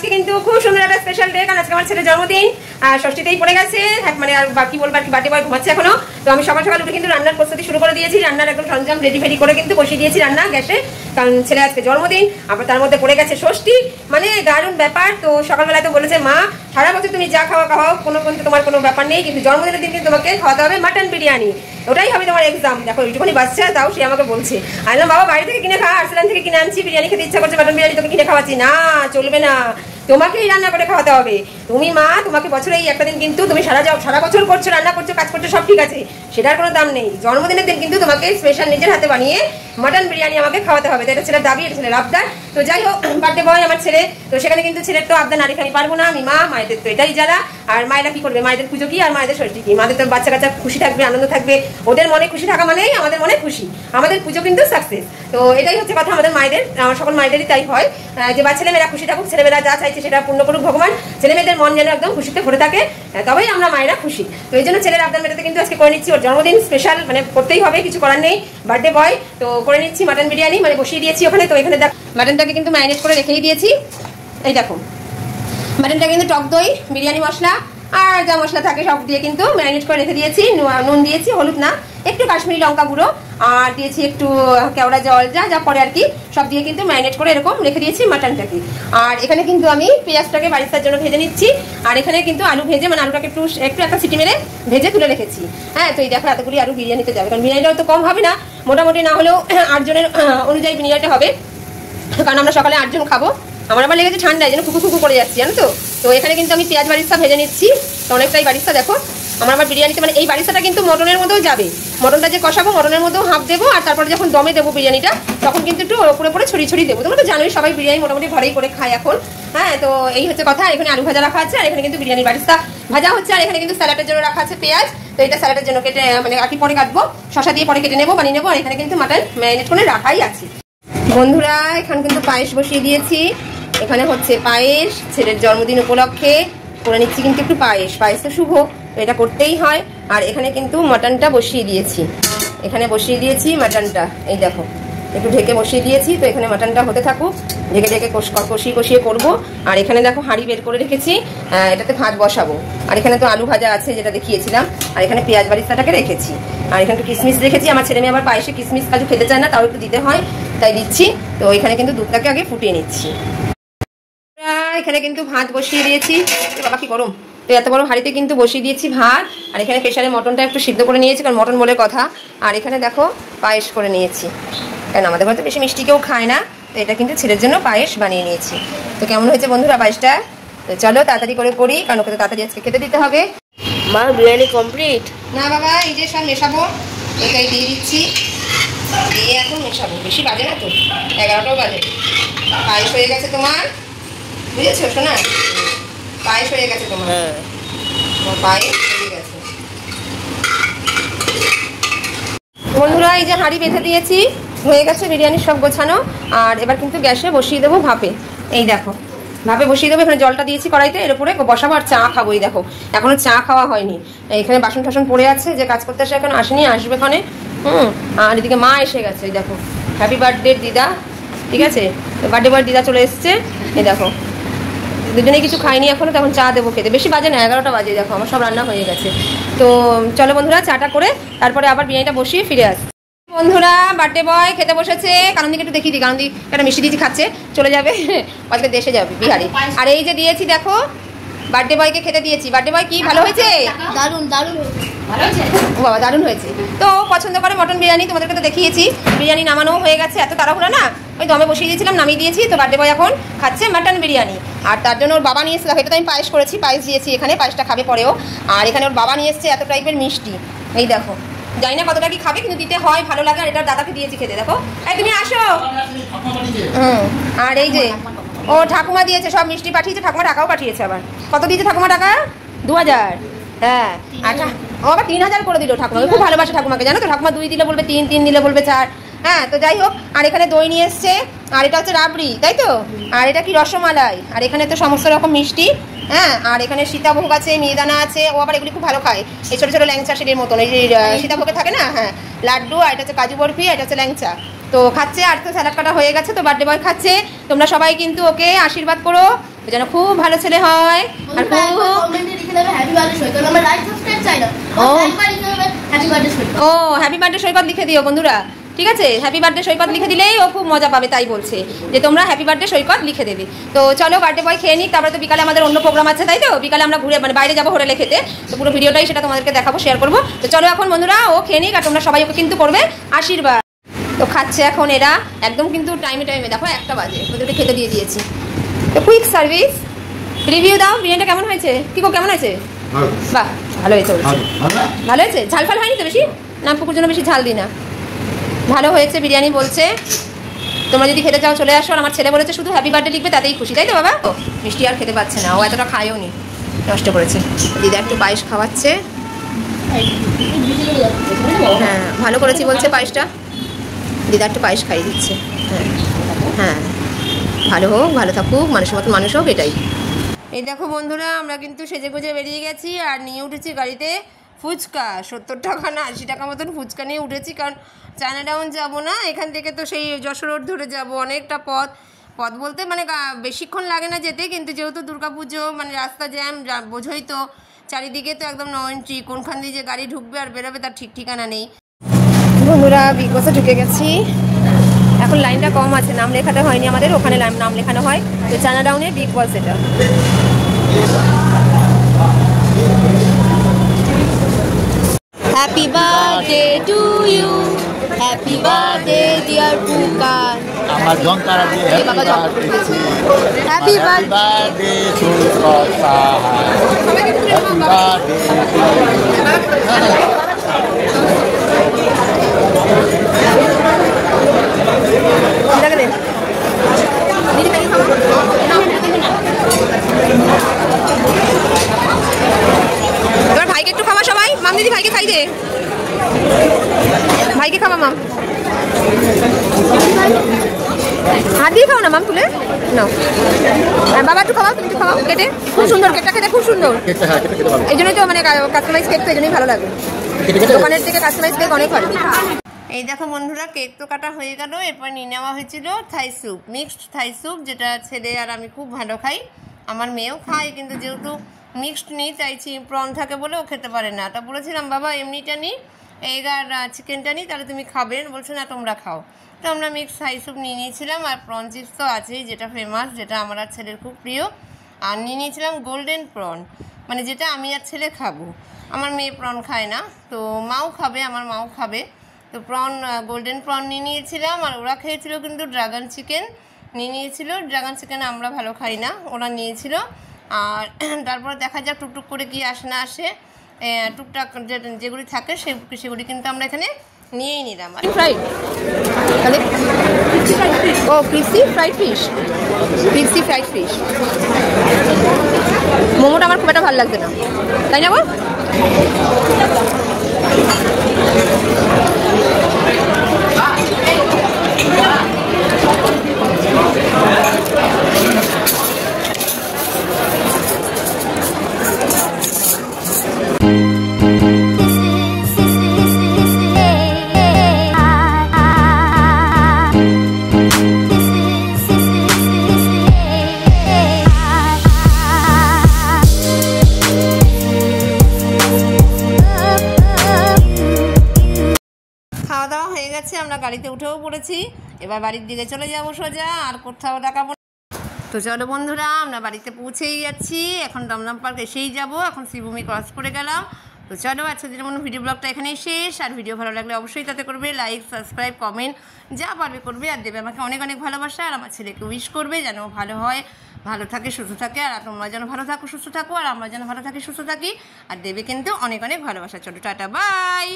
আজকে কিন্তু খুব সুন্দর একটা স্পেশাল ডে, কারণ আজকে আমার ছেলের জন্মদিন আর ষষ্ঠীতেই পড়ে গেছে, মানে আর বাকি বলবো আর কি, বাড়ি বয় ঘুমাচ্ছে এখনো। তো আমি সকাল সকাল উঠে কিন্তু রান্নার প্রস্তুতি শুরু করে দিয়েছি, রান্নার একদম সরঞ্জাম রেডি ফেডি করে কিন্তু বসিয়ে দিয়েছি রান্না গ্যাসে, কারণ ছেলে আজকে জন্মদিন, আবার তার মধ্যে পড়ে গেছে ষষ্ঠী, মানে দারুণ ব্যাপার। তো সকালবেলায় তো বলেছে মা সারা বছর তুমি যা খাওয়া খাওয়াও, কোনো তোমার কোনো ব্যাপার নেই, কিন্তু জন্মদিনের দিন কিন্তু তোমাকে খাওয়াতে হবে মাটন বিরিয়ানি, ওটাই হবে তোমার এক্সাম। দেখো এইটুকুনি বাচ্চা, তাও সে আমাকে বলছে, আমি বললাম বাবা বাড়ি থেকে কিনে খা, আর্সেলান থেকে কিনে আনছি, বিরিয়ানি খেতে ইচ্ছা করছে, মাটন বিরিয়ানি তোকে কিনে খাওয়াচ্ছি না, চলবে না, তোমাকেই রান্না করে খাওয়াতে হবে। তুমি মা, তোমাকে বছরে এই একটা দিন কিন্তু তুমি সারা বছর করছো, রান্না করছো, কাজ করছো, সব ঠিক আছে, সেটার কোনো দাম নেই, জন্মদিনের দিন কিন্তু তোমাকে স্পেশাল নিজের হাতে বানিয়ে মাটন বিরিয়ানি আমাকে খাওয়াতে হবে। তো এটা ছেলের দাবি, এটা ছেলের আবদার। তো যাই হোক, বার্থডে বয় আমার ছেলে, তো সেখানে কিন্তু ছেলের তো আবদার না রেখে আমি পারবো না, আমি মা, মায়েদের তো এটাই জ্বালা। আর মায়েরা কি করবে, মায়েদের পুজো কি আর মায়েদের ষষ্ঠী কি, মাদের তো বাচ্চা কাচ্চা খুশি থাকবে, আনন্দ থাকবে, ওদের মনে খুশি থাকা মানেই আমাদের মনে খুশি, আমাদের পুজো কিন্তু সাকসেস। তো এটাই হচ্ছে কথা আমাদের মায়েদের, আমার সকল মায়েদেরই তাই হয় যে বা ছেলেমেয়েরা খুশি থাকুক, ছেলেমেয়েরা যা চাইছে সেটা পূর্ণ করুক ভগবান, ছেলেমেয়েদের মন যেন একদম খুশিতে ভরে থাকে, তবেই আমরা মায়েরা খুশি। তো এই জন্য ছেলের আবদার মেটাতে কিন্তু আজকে করে নিচ্ছি, ওর জন্মদিন স্পেশাল, মানে করতেই হবে, কিছু করার নেই, বার্থডে বয়, তো করে নিচ্ছি মাটন বিরিয়ানি, মানে বসিয়ে দিয়েছি ওখানে। তো এখানে দেখো মাটনটাকে কিন্তু ম্যারিনেট করে রেখেই দিয়েছি, এই দেখো মাটনটা কিন্তু টক দই, বিরিয়ানি মশলা আর যা মশলা থাকে সব দিয়ে কিন্তু ম্যারিনেট করে রেখে দিয়েছি, নুন দিয়েছি, হলুদ না, একটু কাশ্মীরি লঙ্কা গুঁড়ো, আর দিয়েছি একটু কেওড়া জল, যা যা পরে আর কি, সব দিয়ে কিন্তু ম্যারিনেট করে এরকম রেখে দিয়েছি মাটনটাকে। আর এখানে কিন্তু আমি পেঁয়াজটাকে বারিস্তার জন্য ভেজে নিচ্ছি, আর এখানে কিন্তু আলু ভেজে, মানে আলুটাকে একটু একটা সিটি মেরে ভেজে তুলে রেখেছি। হ্যাঁ, তো এই দেখো এতগুলি আলু বিরিয়ানিতে যাবে, কারণ বিরিয়ানিটাও তো কম হবে না, মোটামুটি না হলেও 8 জনের অনুযায়ী বিরিয়ানিটা হবে, কারণ আমরা সকালে 8 জন খাবো। আমার আবার লেগেছে ঠান্ডায়, যেন ফুকু ফুকু করে যাচ্ছি, জানো তো। তো এখানে কিন্তু আমি পেঁয়াজ বারিস্তা ভেজে নিচ্ছি, তো অনেকটাই বারিস্তা দেখো আমার বিরিয়ানিতে, মানে এই বারিস্তাটা কিন্তু মটনের মধ্যেও যাবে, মটনটা যে কষাবো মটনের মধ্যেও হাফ দেবো, আর তারপরে যখন দমে দেবো বিরিয়ানিটা তখন কিন্তু একটু ওপরে পরে ছড়িয়ে ছড়িয়ে দেবো। তোমরা তো জানোই সবাই বিরিয়ানি মোটামুটি ঘরেই করে খায় এখন। হ্যাঁ, তো এই হচ্ছে কথা। এখানে আলু ভাজা রাখা আছে, আর এখানে কিন্তু বিরিয়ানি বারিস্তা ভাজা হচ্ছে, আর এখানে কিন্তু স্যালাডের জন্য রাখা আছে পেঁয়াজ, তো এটা স্যালাডের জন্য কেটে, মানে আর কি পরে কাটবো, শসা দিয়ে পরে কেটে নেবো, বানিয়ে নেবো। আর এখানে কিন্তু মাটন ম্যারিনেট করে রাখাই আছে। বন্ধুরা এখানে কিন্তু পায়েস বসিয়ে দিয়েছি, এখানে হচ্ছে পায়েস, ছেলের জন্মদিন উপলক্ষে করে নিচ্ছি কিন্তু একটু পায়েস, পায়েস তো শুভ, তো এটা করতেই হয়। আর এখানে কিন্তু মাটনটা বসিয়ে দিয়েছি, এখানে বসিয়ে দিয়েছি মাটনটা, এই দেখো একটু ঢেকে বসিয়ে দিয়েছি। তো এখানে মাটনটা হতে থাকুক, ঢেকে ঢেকে কষিয়ে কষিয়ে করবো। আর এখানে দেখো হাঁড়ি বের করে রেখেছি, এটাতে ভাত বসাবো। আর এখানে তো আলু ভাজা আছে যেটা দেখিয়েছিলাম, আর এখানে পেঁয়াজ বারিস্তাটাকে রেখেছি, আর এখানে একটু কিশমিশ রেখেছি। আমার ছেলে মেয়ে আবার পায়েসে কিশমিশ কাজু খেতে চায় না, তাও একটু দিতে হয়, তাই দিচ্ছি। তো এখানে কিন্তু দুধটাকে আগে ফুটিয়ে নিচ্ছি। এখানে কিন্তু ভাত বসিয়ে দিয়েছি, বাবা কি গরম, তো এত বড় হাঁড়িতে কিন্তু বসিয়ে দিয়েছি ভাত। আর এখানে প্রেশারে মটনটা একটু সিদ্ধ করে নিয়েছি, কারণ মটন বলে কথা। আর এখানে দেখো পায়েস করে নিয়েছি, কারণ আমাদের ঘরে তো বেশি মিষ্টি কেউ খায় না, তো এটা কিন্তু ছেলের জন্য পায়েস বানিয়ে নিয়েছি। তো কেমন হয়েছে বন্ধুরা পায়েসটা? তো চলো তাড়াতাড়ি করে করি, কারণ ওকে তো তাড়াতাড়ি আজকে খেতে দিতে হবে। মা বিরিয়ানি কমপ্লিট না বাবা, এই যে সব মেশাবো, এটাই দিয়ে দিচ্ছি, দিয়ে এখন মেশাবো, বেশি বাজে না তো, 11টাও বাজে। পায়েস হয়ে গেছে তোমার, বুঝেছো শোনা, পায়েস হয়ে গেছে তোমার, পায়েস হয়ে গেছে। বন্ধুরা এই যে হাঁড়ি বেঁধে দিয়েছি, হয়ে গেছে বিরিয়ানি সব গোছানো। আর এবার কিন্তু গ্যাসে বসিয়ে দেবো ভাপে, এই দেখো ভাপে বসিয়ে দেবো। এখানে জলটা দিয়েছি কড়াইতে, এর উপরে বসাবো আর চা খাবো। এই দেখো এখনো চা খাওয়া হয়নি, এখানে বাসন টাসন পড়ে আছে, যে কাজ করতে আসে এখন আসেনি, আসবে এখানে। আর এদিকে মা এসে গেছে, এই দেখো হ্যাপি বার্থডে দিদা, ঠিক আছে, বার্থডে বয় দিদা চলে এসছে। এই দেখো দুজনেই কিছু খাইনি এখনো, তখন চা দেবো খেতে, বেশি বাজে না, 11টা বাজে। দেখো আমার সব রান্না হয়ে গেছে। তো চলো বন্ধুরা চাটা করে তারপরে আবার বিরিয়ানিটা বসিয়ে ফিরে আসি। বন্ধুরা বার্থডে বয় খেতে বসেছে, কারণদিকে একটু দেখিয়ে দিই, কারণদি একটা মিষ্টি দিয়েছি খাচ্ছে, চলে যাবে আজকে দেশে যাবে বিহারে। আর এই যে দিয়েছি দেখো বার্থডে বয়কে খেতে দিয়েছি। বার্থডে বয় কি ভালো হয়েছে? দারুন দারুন ও বাবা দারুণ হয়েছে। তো পছন্দ করে মটন বিরিয়ানি, তোমাদেরকে তো দেখিয়েছি, বিরিয়ানি নামানো হয়ে গেছে, এত তাড়াহুড়া না, ওই দমে বসিয়ে দিয়েছিলাম, নামিয়ে দিয়েছি। তো বার্থডে বয় এখন খাচ্ছে মাটন বিরিয়ানি, আর তার জন্য ওর বাবা নিয়ে এসেছে, এটা তো আমি পায়েস করেছি, পায়েস দিয়েছি এখানে, পায়েসটা খাবে পরেও। আর এখানে ওর বাবা নিয়ে এসছে এত টাইপের মিষ্টি, এই দেখো, জানি না কতটা কি খাবে, কিন্তু দিতে হয়, ভালো লাগে। আর এটা দাদাকে দিয়েছি খেতে, দেখো এই তুমি আসো। আর এই যে ও ঠাকুমা দিয়েছে, সব মিষ্টি পাঠিয়েছে, ঠাকুমা টাকাও পাঠিয়েছে। আবার কত দিয়েছে ঠাকুমা টাকা? 2000। হ্যাঁ আচ্ছা, ও আবার 3000 করে দিল ঠাকুমা, খুব ভালোবাসে ঠাকুমাকে, জানো তো। ঠাকুমা 2 দিলে বলবে 3, 3 দিলে বলবে 4। হ্যাঁ, তো যাই হোক। আর এখানে দই নিয়ে এসছে, আর এটা হচ্ছে রাবড়ি, তাই তো। আর এটা কি রসমালাই, আর এখানে তো সমস্ত রকম মিষ্টি। হ্যাঁ, আর এখানে সীতাভোগ আছে, মিহিদানা আছে, ও আবার এগুলি খুব ভালো খায়, এই ছোটো ছোটো ল্যাংচা সেটির মতন, এই যে সীতাভোগে থাকে না, হ্যাঁ লাড্ডু, আর এটা হচ্ছে কাজু বরফি, এটা হচ্ছে ল্যাংচা। তো খাচ্ছে, আর তো স্যালাড কাটা হয়ে গেছে, তো বার্থডে বয় খাচ্ছে। তোমরা সবাই কিন্তু ওকে আশীর্বাদ করো, যেন খুব ভালো ছেলে হয় আর খুব ও হ্যাপি বার্থডে সৈকত লিখে দিও বন্ধুরা, ঠিক আছে? হ্যাপি বার্থডে সৈকত লিখে দিলেই ও খুব মজা পাবে, তাই বলছে যে তোমরা হ্যাপি বার্থডে সৈকত লিখে দেবে। তো চলো বার্থডে বয় খেয়ে নিক, তারপরে তো বিকালে আমাদের অন্য প্রোগ্রাম আছে, তাই তো? বিকালে আমরা ঘুরে মানে বাইরে যাবো হোটেলে খেতে, তো পুরো ভিডিওটাই সেটা তোমাদেরকে দেখাবো, শেয়ার করবো। তো চলো এখন বন্ধুরা ও খেয়ে নিক, আর তোমরা সবাই ওকে কিন্তু করবে আশীর্বাদ। তো খাচ্ছে এখন এরা একদম কিন্তু টাইমে টাইমে, দেখো 1টা বাজে, ওদেরকে খেতে দিয়ে দিয়েছি। তো কুইক সার্ভিস, রিভিউ দাও, বিরিয়ানিটা কেমন হয়েছে? কি গো কেমন হয়েছে? বাহ ভালো হয়েছে, ভালো হয়েছে। ঝাল ফাল হয়নি তো বেশি? না পুকুর জন্য বেশি ঝাল দিই না, ভালো হয়েছে বিরিয়ানি বলছে। তোমরা যদি খেতে চাও চলে আসো। আর আমার ছেলে বলেছে শুধু হ্যা্যাপি বার্থডে লিখবে, তাতেই খুশি, তাই তো বাবা? ও মিষ্টি আর খেতে পাচ্ছে না, ও এতটা খায়ও নি, নষ্ট করেছে। দিদা একটু পায়েস খাওয়াচ্ছে, হ্যাঁ ভালো করেছি বলছে পায়েসটা, দিদা একটু পায়েস খাইয়ে দিচ্ছে। হ্যাঁ হ্যাঁ, ভালো হোক, ভালো থাকুক, মানুষের মতো মানুষ হোক, এটাই। এই দেখো বন্ধুরা আমরা কিন্তু সেজে গুজে বেরিয়ে গেছি, আর নিয়ে উঠেছি গাড়িতে ফুচকা। 70 টাকা না 80 টাকা মতন ফুচকা নিয়ে উঠেছি, কারণ চায়না টাউন যাবো না, এখান থেকে তো সেই যশোর রোড ধরে যাব, অনেকটা পথ বলতে মানে বেশিক্ষণ লাগে না যেতে, কিন্তু যেহেতু দুর্গাপুজো মানে রাস্তা জ্যাম, বোঝোই তো, চারিদিকে তো একদম নো এন্ট্রি, কোনখান দিয়ে যে গাড়ি ঢুকবে আর বেরোবে তার ঠিক ঠিকানা নেই। বন্ধুরা বিগ বসে ঢুকে গেছি, এখন লাইনটা কম আছে, নাম লেখাতে হয়নি আমাদের, ওখানে নাম লেখানো হয়। তো চায়না টাউনে বিগ বস এটা। Happy birthday to you, happy birthday dear Puka. আমার জঙ্কারা দিয়ে happy birthday to Katha, happy birthday. এবার ভাইকে একটু খাওয়া সবাই, মাম দিদি ভাইকে খাই দে, ভাইকে খাওয়া মাম, হাত দিয়ে খাও না মাম, তুলে নাও। বাবা একটু খাওয়া, তুমি একটু খাওয়া কেটে, খুব সুন্দর কেকটা খেতে, খুব সুন্দর। এই জন্যই তো মানে কাস্টমাইজ কেক তো এই জন্যই ভালো লাগে, দোকানের থেকে কাস্টমাইজ কেক অনেক ভালো। এই দেখো বন্ধুরা কেক তো কাটা হয়ে গেল, এরপর নিয়ে নেওয়া হয়েছিল Thai soup, mixed Thai soup, যেটা ছেলে আর আমি খুব ভালো খাই, আমার মেয়েও খায়, কিন্তু যেহেতু মিক্সড নিই চাইছি, প্রন থাকে বলে ও খেতে পারে না। তা বলেছিলাম বাবা এমনিটা নিই, এগ আর চিকেনটা নিই, তাহলে তুমি খাবে, বলছে না তোমরা খাও। তো আমরা মিক্সড থাই স্যুপ নিয়ে নিয়েছিলাম, আর প্রন চিপস তো আছেই, যেটা ফেমাস, যেটা আমার আর ছেলের খুব প্রিয়। আর নিয়ে নিয়েছিলাম গোল্ডেন প্রন, মানে যেটা আমি আর ছেলে খাবো, আমার মেয়ে প্রন খায় না, তো মাও খাবে, আমার মাও খাবে। তো প্রন গোল্ডেন প্রন নিয়ে নিয়েছিলাম, আর ওরা খেয়েছিল কিন্তু ড্রাগন চিকেন নিয়ে নিয়েছিল। ড্রাগন চিকেন আমরা ভালো খাই না, ওরা নিয়েছিল। আর তারপরে দেখা যাক টুকটুক করে কি আসে না আসে, টুকটাক যেগুলি থাকে সেগুলি কিন্তু আমরা এখানে নিয়েই নিলাম। ফ্রাইড তাহলে ও crispy fried fish, crispy fried fish. মোমোটা আমার খুব একটা ভালো লাগছে না, তাই না গো? খাওয়া দাওয়া হয়ে গেছে, আমরা গাড়িতে উঠেও পড়েছি, এবার বাড়ির দিকে চলে যাবো সোজা, আর কোথাও দেখাবো। তো চলো বন্ধুরা আমরা বাড়িতে পৌঁছেই যাচ্ছি, এখন দমদম পার্ক এসেই যাবো, এখন শ্রীভূমি ক্রস করে গেলাম। তো চলো আজকের দিনের মতো ভিডিও ব্লগটা এখানেই শেষ। আর ভিডিও ভালো লাগলে অবশ্যই তাতে করবে লাইক, সাবস্ক্রাইব, কমেন্ট, যা পারবে করবে, আর দেবে আমাকে অনেক অনেক ভালোবাসা। আর আমার ছেলেকে উইশ করবে যেন ভালো হয়, ভালো থাকে, সুস্থ থাকে, আর তোমরা যেন ভালো থাকো, সুস্থ থাকো, আর আমরা যেন ভালো থাকি, সুস্থ থাকি, আর দেবে কিন্তু অনেক অনেক ভালোবাসা। চলো টাটা, বাই।